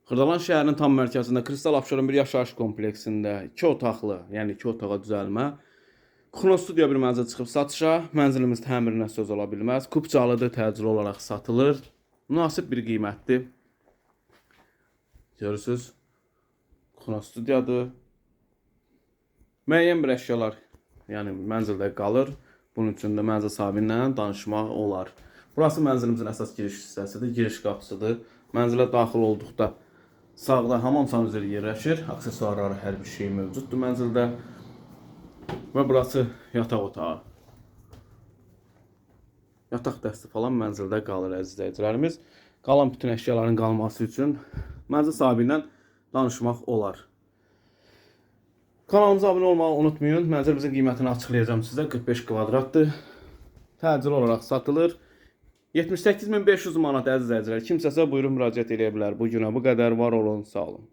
Xırdalan şəhərinin tam mərkəzində Kristal Abşeron bir yaşayış kompleksində 2 otaqlı, yəni 2 otağa düzəlmə Xronostudiya bir mənzil çıxıb satışa. Mənzilimiz təmirinə söz ola bilməz. Kupçalıdır, təcili olaraq satılır. Münasib bir qiymətdir. Görürsüz, Xronostudiyadır. Müəyyən bir əşyalar, yəni mənzildə qalır. Bunun üçün də mənzil sahibi ilə danışmaq olar. Burası mənzilimizin əsas giriş hissəsidir, giriş qapısıdır. Mənzilə daxil olduqda sağda hamam sanuzeli yerləşir. Aksesuarları, hər bir şey mövcuddur mənzildə. Və burası yataq otağı. Yataq dəsti falan mənzildə qalır əziz izləyicilərimiz. Qalan bütün əşyaların qalması üçün mənzil sahibi ilə danışmaq olar. Kanalımıza abunə olmağı unutmayın. Mənzilimizin qiymətini açıqlayacağım sizə. 45 kvadratdır. Təcili olaraq satılır. 78.500 manat əziz izləyicilər. Kimsəsə buyurun müraciət edə bilər. Bu günə bu qədər. Var olun, sağ olun.